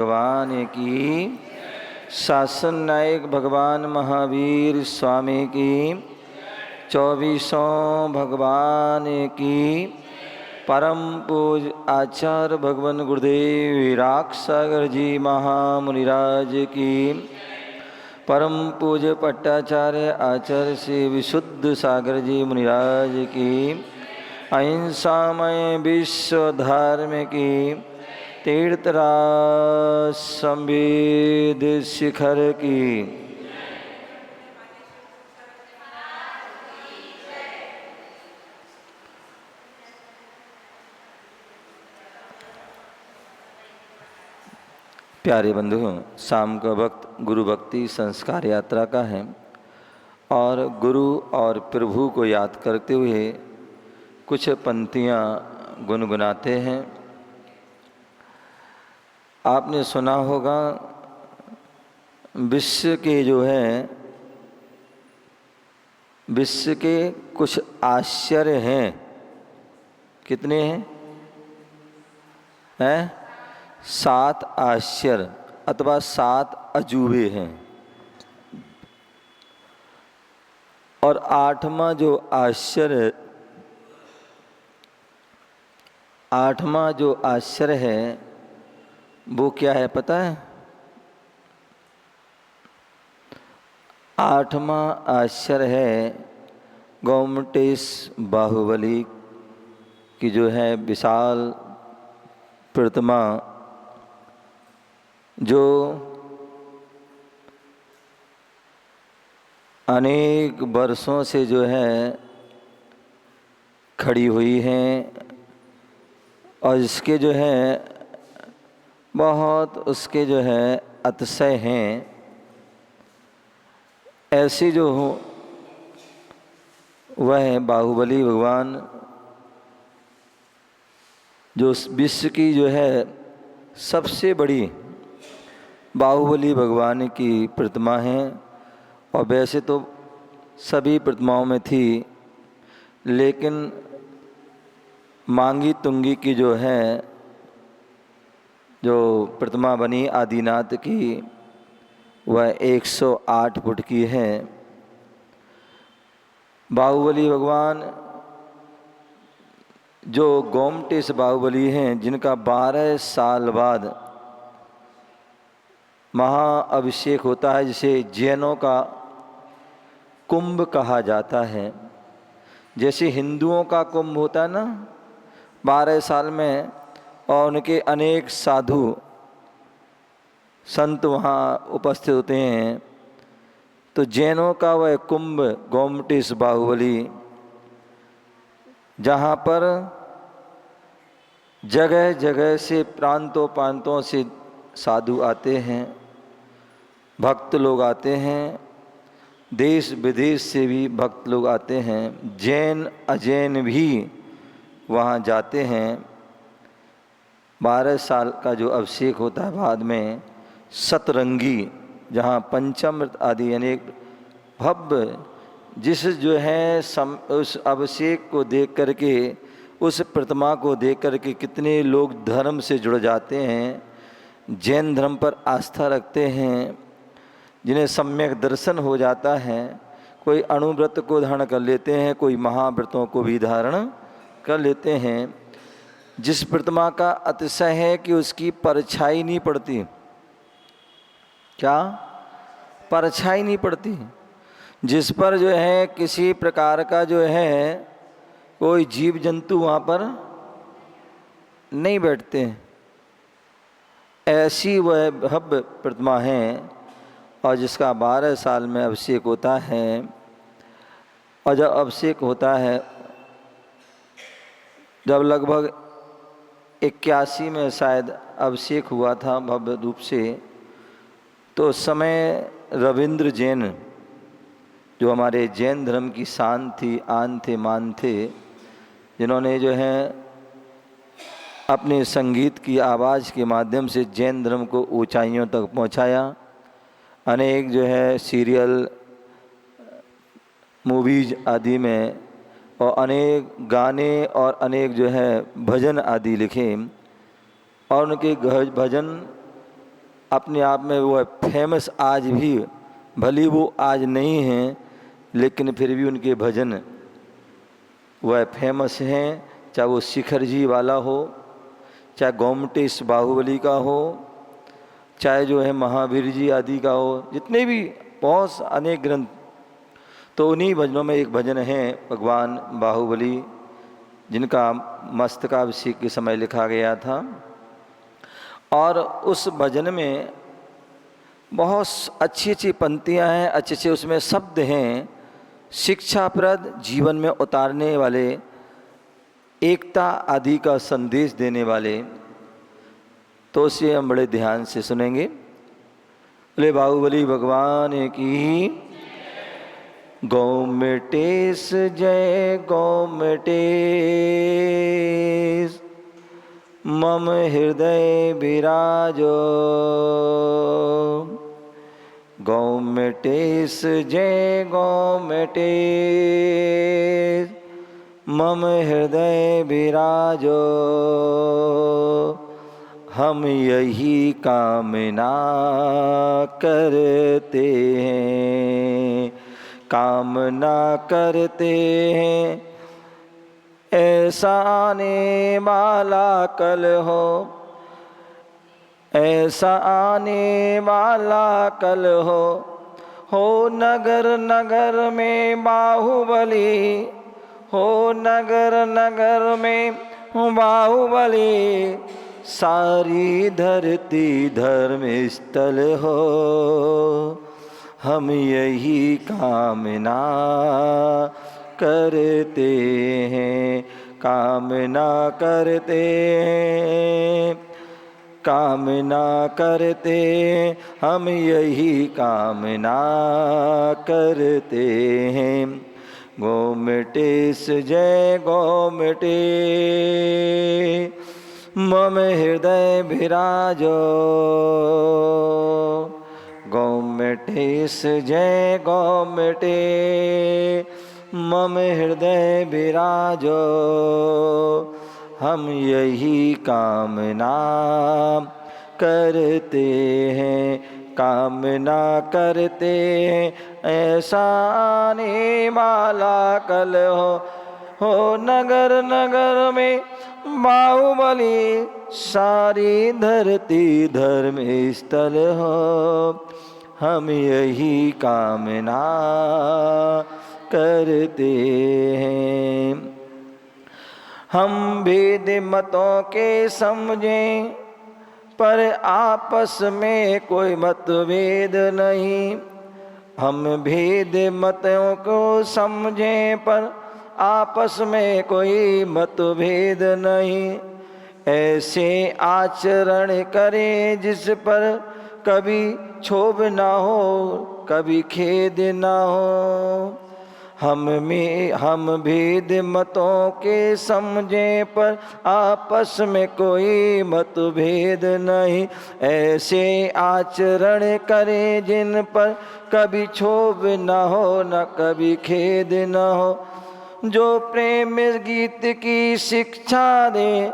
भगवान की, शासन नायक भगवान महावीर स्वामी की, 24 भगवान की, परम पूज आचार्य भगवान गुरुदेव विराग सागर जी महामुनिराज की, परम पूज्य पट्टाचार्य आचार्य श्री विशुद्ध सागर जी मुनिराज की, अहिंसामय विश्व धर्म की, तीर्थराज संवेद शिखर की। प्यारे बंधु, शाम का वक्त गुरु भक्ति संस्कार यात्रा का है और गुरु और प्रभु को याद करते हुए कुछ पंक्तियाँ गुनगुनाते हैं। आपने सुना होगा विश्व के कुछ आश्चर्य हैं। कितने हैं? 7 आश्चर्य अथवा 7 अजूबे हैं। और 8वां जो आश्चर्य है वो क्या है पता है? 8वां आश्चर्य है गोमटेश बाहुबली की जो है विशाल प्रतिमा, जो अनेक वर्षों से जो है खड़ी हुई हैं और इसके जो है बहुत उसके जो है अतिशय हैं। ऐसी जो वह बाहुबली भगवान जो विश्व की जो है सबसे बड़ी बाहुबली भगवान की प्रतिमा है। और वैसे तो सभी प्रतिमाओं में थी, लेकिन मांगी तुंगी की जो है जो प्रतिमा बनी आदिनाथ की, वह 108 फुट की है। बाहुबली भगवान जो गोमटेश बाहुबली हैं, जिनका 12 साल बाद महाअभिषेक होता है, जिसे जैनों का कुंभ कहा जाता है। जैसे हिंदुओं का कुंभ होता है ना 12 साल में, और उनके अनेक साधु संत वहाँ उपस्थित होते हैं, तो जैनों का वह कुंभ गोमटेश बाहुबली, जहाँ पर जगह जगह से प्रांतों प्रांतों से साधु आते हैं, भक्त लोग आते हैं, देश विदेश से भी भक्त लोग आते हैं, जैन अजैन भी वहाँ जाते हैं। 12 साल का जो अभिषेक होता है, बाद में सतरंगी, जहाँ पंचामृत आदि अनेक भव्य, जिस जो है उस अभिषेक को देख करके, उस प्रतिमा को देख करके कितने लोग धर्म से जुड़ जाते हैं, जैन धर्म पर आस्था रखते हैं, जिन्हें सम्यक दर्शन हो जाता है। कोई अणुव्रत को धारण कर लेते हैं, कोई महाव्रतों को भी धारण कर लेते हैं। जिस प्रतिमा का अतिशय है कि उसकी परछाई नहीं पड़ती। क्या? परछाई नहीं पड़ती। जिस पर जो है किसी प्रकार का जो है कोई जीव जंतु वहाँ पर नहीं बैठते, ऐसी वह भव्य प्रतिमा है। और जिसका 12 साल में अभिषेक होता है, और जब अभिषेक होता है, जब लगभग 81 में शायद अभिषेक हुआ था भव्य रूप से, तो उस समय रविंद्र जैन, जो हमारे जैन धर्म की शान थी, आन थे, मान थे, जिन्होंने जो है अपने संगीत की आवाज़ के माध्यम से जैन धर्म को ऊंचाइयों तक पहुंचाया। अनेक जो है सीरियल, मूवीज आदि में, और अनेक गाने और अनेक जो है भजन आदि लिखे, और उनके भजन अपने आप में वो फेमस आज भी, भली वो आज नहीं हैं लेकिन फिर भी उनके भजन वह फेमस हैं। चाहे वो शिखर जी वाला हो, चाहे गोमटेश बाहुबली का हो, चाहे जो है महावीर जी आदि का हो, जितने भी बहुत अनेक ग्रंथ, तो उन्हीं भजनों में एक भजन है भगवान बाहुबली जिनका मस्तकाभिषेक के समय लिखा गया था। और उस भजन में बहुत अच्छी अच्छी पंक्तियाँ हैं, अच्छे अच्छे उसमें शब्द हैं, शिक्षाप्रद, जीवन में उतारने वाले, एकता आदि का संदेश देने वाले। तो उसे हम बड़े ध्यान से सुनेंगे। बोले बाहुबली भगवान की। गोमटेश जय गोमटेश मम हृदय विराजो। गोमटेश जय गोमटेश मम हृदय विराजो। हम यही कामना करते हैं, कामना करते हैं ऐसा आने वाला कल हो, ऐसा आने वाला कल हो नगर नगर में बाहुबली, हो नगर नगर में बाहुबली, सारी धरती धर्म स्थल हो। हम यही कामना करते हैं, कामना करते हैं, कामना करते हैं, हम यही कामना करते हैं। गोमटेश जय गोमटेश मम हृदय विराजो। गोमटेश जय गोमटेश मम हृदय विराजो। हम यही कामना करते हैं, कामना करते हैं ऐसा आने वाला कल हो नगर नगर में बाहुबली, सारी धरती धर्म स्थल हो। हम यही कामना करते हैं। हम भेद मतों के समझें पर आपस में कोई मतभेद नहीं। हम भेद मतों को समझें पर आपस में कोई मतभेद नहीं। ऐसे आचरण करें जिस पर कभी क्षोभ न हो, कभी खेद न हो। हम भेद मतों के समझें पर आपस में कोई मतभेद नहीं। ऐसे आचरण करें जिन पर कभी क्षोभ न हो, न कभी खेद न हो। जो प्रेम गीत की शिक्षा दे,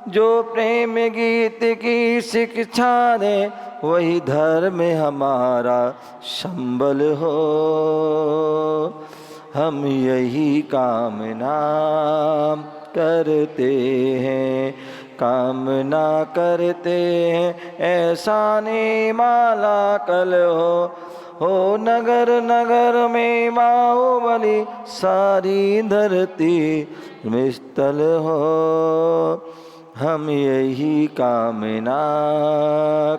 जो प्रेम गीत की शिक्षा दे, वही धर्म हमारा संबल हो। हम यही कामना करते हैं, कामना करते हैं ऐसा आने वाला कल हो नगर नगर में बाहुबली, सारी धरती में स्थल हो। हम यही कामना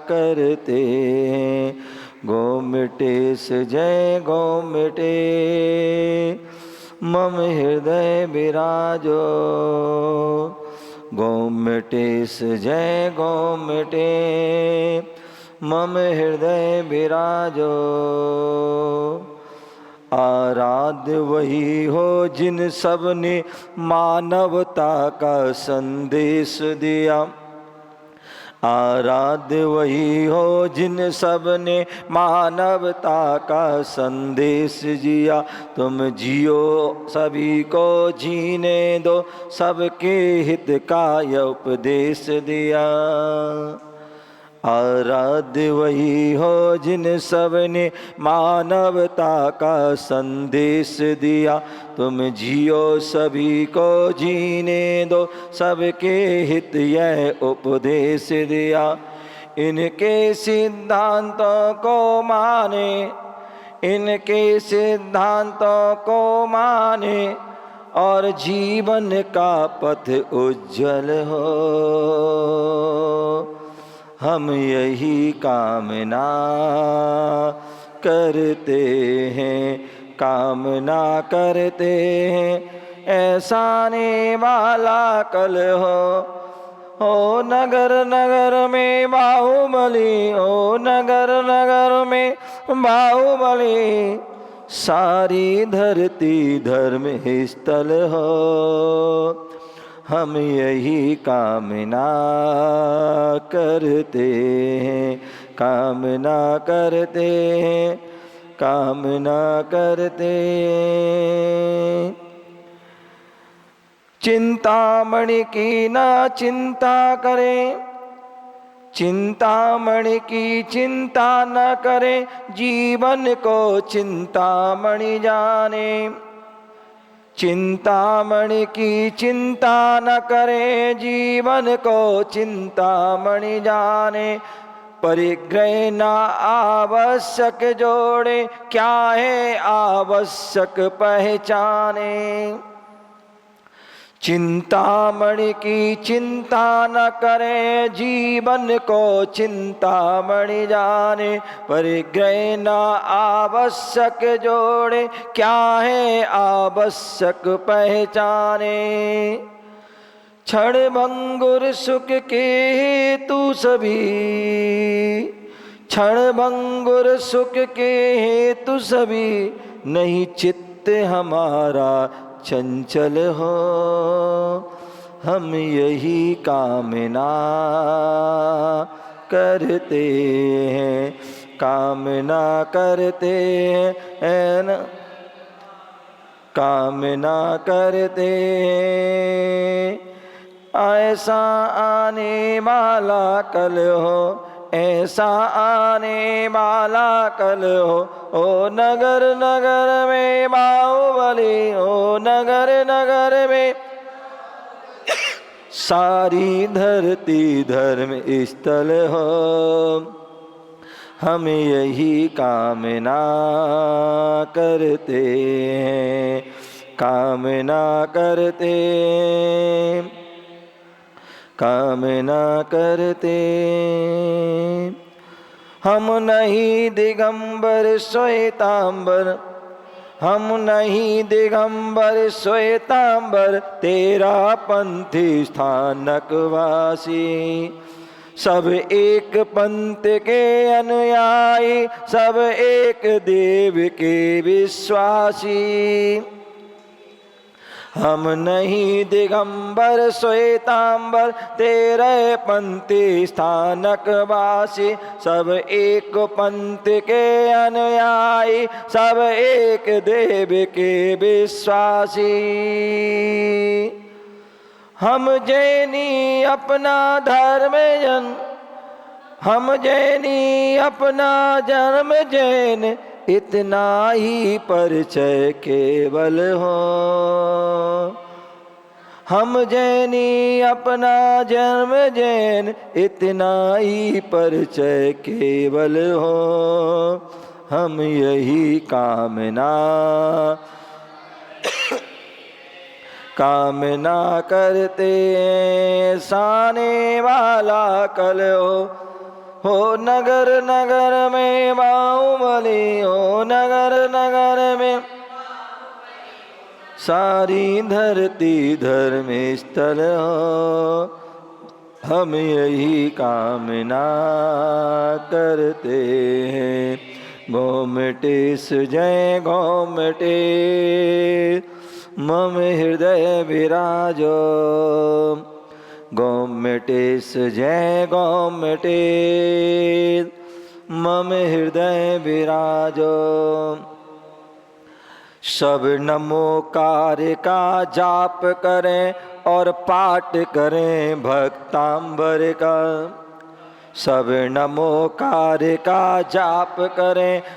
करते हैं। गोमटेश जय गोमटेश मम हृदय विराजो। गोमटेश जय गोमटेश मम हृदय विराजो। आराध्य वही हो जिन सब ने मानवता का संदेश दिया। आराध्य वही हो जिन सब ने मानवता का संदेश दिया। तुम जियो सभी को जीने दो, सबके हित का यह उपदेश दिया। आराध्य वही हो जिन सबने मानवता का संदेश दिया। तुम जियो सभी को जीने दो, सबके हित यह उपदेश दिया। इनके सिद्धांतों को माने, इनके सिद्धांतों को माने, और जीवन का पथ उज्जवल हो। हम यही कामना करते हैं, कामना करते हैं, ऐसा आने वाला कल हो नगर नगर में बाहुबली, हो नगर नगर में बाहुबली, सारी धरती धर्म स्थल हो। हम यही कामना करते हैं, कामना करते हैं, कामना करते हैं। चिंतामणि की ना चिंता करें, चिंतामणि की चिंता न करें, जीवन को चिंतामणि जाने। चिंतामणि की चिंता न करें, जीवन को चिंतामणि जाने। परिग्रह न आवश्यक जोड़े, क्या है आवश्यक पहचाने। चिंतामणि की चिंता न करें, जीवन को चिंतामणि जाने। परिग्रह न आवश्यक जोड़े, क्या है आवश्यक पहचाने। क्षण भंगुर सुख के हेतु सभी, क्षण भंगुर सुख के हेतु सभी, नहीं चित्त हमारा चंचल हो। हम यही कामना करते हैं, कामना करते हैं, कामना करते हैं। ऐसा आने वाला कल हो, ऐसा आने वाला कल हो नगर नगर में बाहुबली, हो नगर नगर में सारी धरती धर्म स्थल हो। हम यही कामना करते हैं, कामना करते, कामना करते। हम नहीं दिगंबर श्वेतांबर, हम नहीं दिगंबर श्वेतांबर, तेरा पंथी स्थानक वासी। सब एक पंथ के अनुयायी, सब एक देव के विश्वासी। हम नहीं दिगंबर श्वेतांबर, तेरे पंथी स्थानक वासी। सब एक पंथ के अनुयायी, सब एक देव के विश्वासी। हम जैनी अपना धर्म जन, हम जैनी अपना जन्म जैन, इतना ही परिचय केवल हो। हम जैनी अपना जन्म जैन, इतना ही परिचय केवल हो। हम यही कामना कामना करते हैं, साने वाला कल हो नगर नगर में बाहुबली, हो नगर नगर में सारी धरती धर्म स्थल हो। हम यही कामना करते हैं। गोमटेश जय गोमटेश, मम हृदय विराजो। गोमटेश जय गोमटेश, मम हृदय विराजो। सब नमोकार का जाप करें और पाठ करें भक्तांबर का। सब नमोकार का जाप करें,